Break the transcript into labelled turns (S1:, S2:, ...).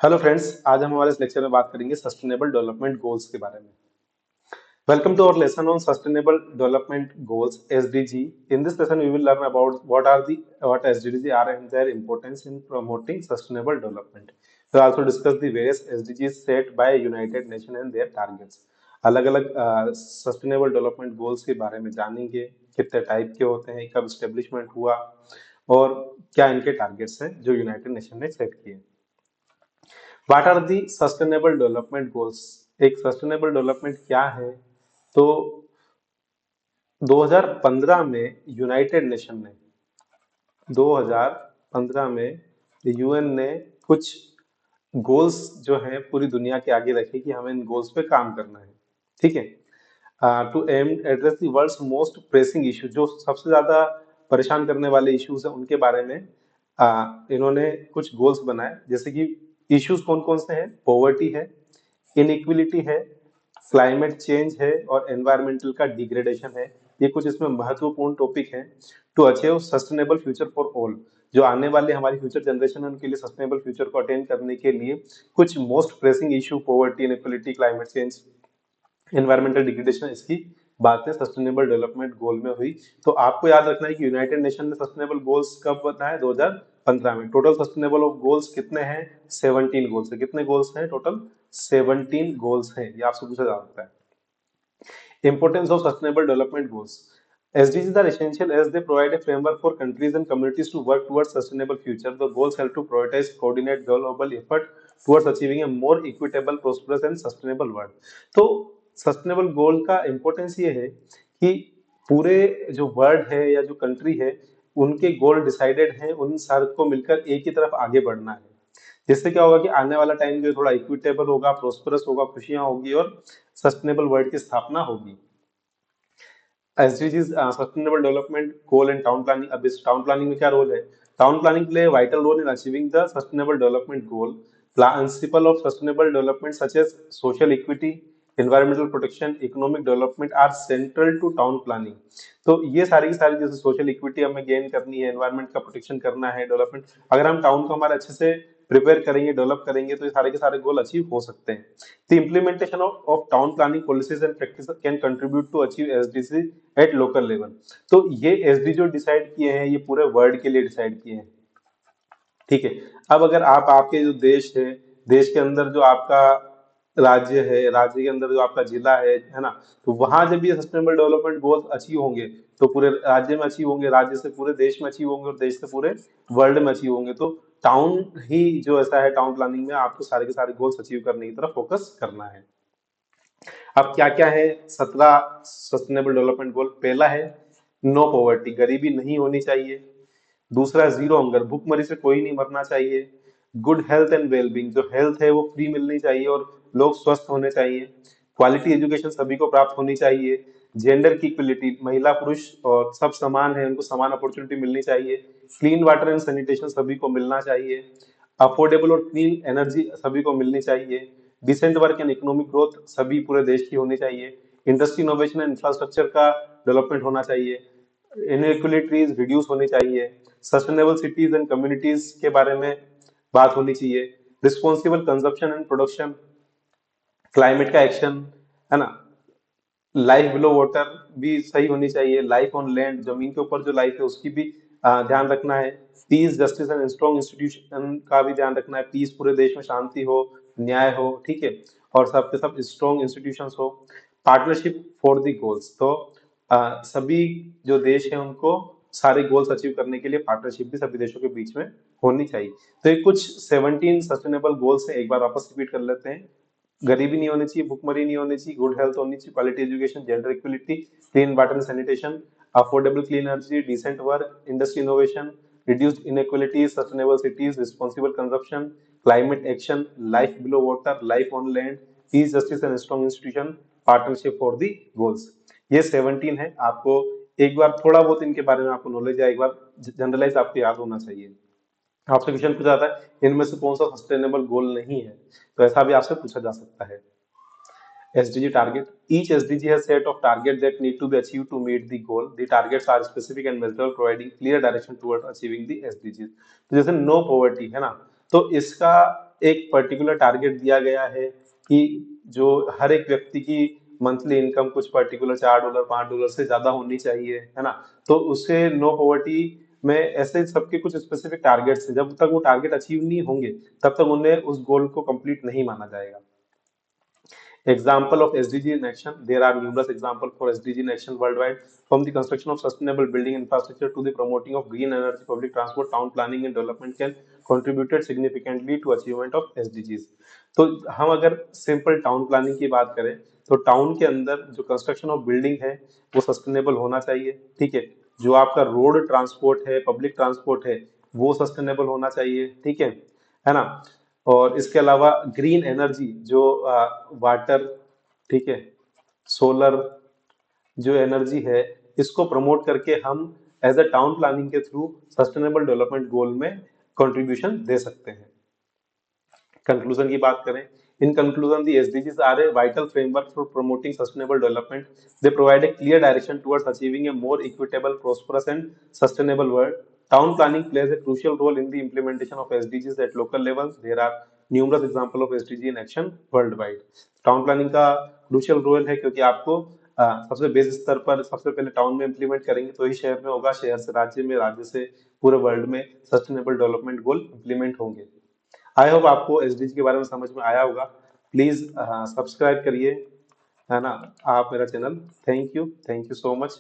S1: Hello friends, आज हम हमारे इस लेक्चर में बात करेंगे सस्टेनेबल डेवलपमेंट गोल्स के बारे में। Welcome to our lesson on sustainable development goals (SDG). In this lesson, we will learn about what SDG are and their importance in promoting sustainable development. We also discuss the various SDGs set by United Nations and their targets. अलग-अलग sustainable development goals के बारे में जानेंगे, कितने type के होते हैं, कब स्टेब्लिशमेंट हुआ और क्या इनके टारगेट्स हैं जो यूनाइटेड नेशन ने सेट किए। What are the sustainable development goals? एक सस्टेनेबल डेवलपमेंट क्या है? तो 2015 में यूनाइटेड नेशन ने 2015 में यूएन ने कुछ गोल्स जो हैं पूरी दुनिया के आगे रखे कि हमें इन गोल्स पे काम करना है। ठीक है, to aim address the world's most pressing issue, जो सबसे ज्यादा परेशान करने वाले इश्यूज हैं उनके बारे में इन्होंने कुछ गोल्स बनाए। जैसे कि इश्यूज कौन कौन से हैं? पॉवर्टी है, इनइक्विलिटी है, क्लाइमेट चेंज है और एनवायरमेंटल का डिग्रेडेशन है। ये कुछ इसमें महत्वपूर्ण टॉपिक हैं। To achieve sustainable future for all, जो आने वाले हमारी फ्यूचर जनरेशन है उनके लिए सस्टेनेबल फ्यूचर को अटेन करने के लिए कुछ most pressing issue poverty, inequality, climate change, environmental degradation, इसकी बातें सस्टेनेबल डेवलपमेंट गोल में हुई। तो आपको याद रखना है कि यूनाइटेड नेशन ने सस्टेनेबल गोल्स कब बताए? 2015 में। टोटल सस्टेनेबल गोल्स कितने हैं? 17 गोल्स है। कितने गोल्स हैं टोटल? 17 गोल्स हैं। ये आपसे पूछा जा सकता है। Importance of sustainable development goals. SDGs are essential as they provide a framework for countries and communities to work towards sustainable future. The goals help to prioritize, coordinate global effort towards achieving a more equitable, prosperous and sustainable world. तो sustainable गोल का importance ये है कि पूरे जो world है या जो कंट्री है उनके गोल डिसाइडेड हैं, उन सबको मिलकर एक ही तरफ आगे बढ़ना है। जिससे क्या होगा कि आने वाला टाइम जो थोड़ा इक्विटेबल होगा, प्रोस्परस होगा, खुशियां होगी और सस्टेनेबल वर्ल्ड की स्थापना होगी। SDGs sustainable development goal and town planning. अब इस टाउन प्लानिंग में क्या रोल है? Town planning play vital role in achieving the sustainable development goal. Principle of sustainable development such as social equity, environmental protection, economic development are central to town planning. तो ये सारी की सारी, जैसे social equity हमें gain करनी है, environment का प्रोटेक्शन करना है, डेवलपमेंट, अगर हम टाउन को हमारे अच्छे से प्रिपेयर करेंगे, डेवलप करेंगे तो ये सारे के सारे गोल अचीव हो सकते हैं। The implementation of town planning policies and practices can contribute to achieve SDG at local level। तो ये एसडी जो डिसाइड किए हैं ये पूरे वर्ल्ड के लिए डिसाइड किए हैं। ठीक है, अब अगर आप आपके जो देश है, देश के अंदर जो आपका राज्य है, राज्य के अंदर जो आपका जिला है ना, तो वहां जब ये सस्टेनेबल डेवलपमेंट गोल्स अचीव होंगे तो पूरे राज्य में अचीव होंगे, राज्य से पूरे देश में अचीव होंगे और देश से पूरे वर्ल्ड में अचीव होंगे। तो टाउन ही जो ऐसा है, टाउन प्लानिंग में आपको सारे के सारे गोल्स अचीव करने की तरफ फोकस करना है। अब क्या क्या है 17 सस्टेनेबल डेवलपमेंट गोल? पहला है नो पॉवर्टी, गरीबी नहीं होनी चाहिए। दूसरा है जीरो हंगर, भूखमरी से कोई नहीं मरना चाहिए। गुड हेल्थ एंड वेलबींग, जो हेल्थ है वो फ्री मिलनी चाहिए और लोग स्वस्थ होने चाहिए। क्वालिटी एजुकेशन सभी को प्राप्त होनी चाहिए। जेंडर की इक्वलिटी, महिला पुरुष और सब समान है, उनको समान अपॉर्चुनिटी मिलनी चाहिए। क्लीन वाटर एंड सैनिटेशन सभी को मिलना चाहिए। अफोर्डेबल और क्लीन एनर्जी सभी को मिलनी चाहिए। Decent work and economic growth सभी पूरे देश की होनी चाहिए। इंडस्ट्री इनोवेशन एंड इंफ्रास्ट्रक्चर का डेवलपमेंट होना चाहिए। इनइक्वालिटीज रिड्यूस होनी चाहिए। सस्टेनेबल सिटीज एंड कम्युनिटीज के बारे में बात होनी चाहिए। Responsible consumption and production, climate का एक्शन, है ना। लाइफ बिलो वाटर भी सही होनी चाहिए। लाइफ ऑन लैंड, जमीन के ऊपर जो लाइफ है उसकी भी ध्यान रखना है। Peace, justice and strong institution का भी ध्यान रखना है। पीस, पूरे देश में शांति हो, न्याय हो, ठीक है, और सबके सब स्ट्रॉन्ग इंस्टीट्यूशंस हो। पार्टनरशिप फॉर द गोल्स, तो सभी जो देश है उनको सारे गोल्स अचीव करने के लिए पार्टनरशिप भी सभी देशों के बीच में होनी चाहिए। तो ये कुछ 17 सस्टेनेबल गोल्स है, एक बार वापस रिपीट कर लेते हैं। गरीबी नहीं होनी चाहिए, भूखमरी नहीं होनी चाहिए, गुड हेल्थ होनी चाहिए, quality education, gender equality, clean water and sanitation, affordable clean energy, decent work, industry innovation, reduced inequality, sustainable cities, responsible consumption, climate action, life below water, life on land, peace, justice and strong institution, partnership for the goals. ये 17 है। आपको एक बार थोड़ा बहुत इनके बारे में आपको नॉलेज है, एक बार जनरलाइज आपको याद होना चाहिए। आपसे क्वेश्चन पूछा जाता है इनमें से कौन सा सस्टेनेबल गोल नहीं है, तो ऐसा भी आपसे पूछा जा सकता है। SDG target. Each SDG has set of targets that need to be achieved to meet the goal. The targets are specific and measurable, providing clear direction towards achieving the SDGs. तो जैसे नो पॉवर्टी है ना, तो इसका एक particular target दिया गया है कि जो हर एक व्यक्ति की मंथली इनकम कुछ पर्टिकुलर $4 $5 से ज्यादा होनी चाहिए, है ना। तो उससे नो पॉवर्टी में ऐसे सबके कुछ स्पेसिफिक टारगेट्स हैं, जब तक वो टारगेट अचीव नहीं होंगे तब तक उन्हें उस गोल को कंप्लीट नहीं माना जाएगा। Example of SDG in action. There are numerous examples for SDG in action worldwide, from the construction of sustainable building infrastructure to the promoting of green energy, public transport, town planning and development can contributed significantly to achievement of SDGs. तो हम अगर simple town planning की बात करें तो town के अंदर जो कंस्ट्रक्शन ऑफ बिल्डिंग है वो सस्टेनेबल होना चाहिए, ठीक है। जो आपका रोड ट्रांसपोर्ट है, पब्लिक ट्रांसपोर्ट है, वो सस्टेनेबल होना चाहिए, ठीक है ना। और इसके अलावा ग्रीन एनर्जी जो वाटर, ठीक है, सोलर जो एनर्जी है, इसको प्रमोट करके हम एज अ टाउन प्लानिंग के थ्रू सस्टेनेबल डेवलपमेंट गोल में कंट्रीब्यूशन दे सकते हैं। कंक्लूजन की बात करें, in conclusion the SDGs are a vital framework for promoting sustainable development. They provide a clear direction towards achieving a more equitable, prosperous and sustainable world. Town planning plays a crucial role in the implementation of SDGs at local levels. There are numerous examples of SDG in action worldwide. Town planning का crucial role है क्योंकि आपको सबसे base स्तर पर सबसे पहले town में इम्प्लीमेंट करेंगे तो ही शहर में होगा, शहर से राज्य में, राज्य से पूरे वर्ल्ड में सस्टेनेबल डेवलपमेंट गोल इम्प्लीमेंट होंगे। आई होप आपको एसडीजी के बारे में समझ में आया होगा। प्लीज सब्सक्राइब करिए, है ना, आप मेरा channel. Thank you so much.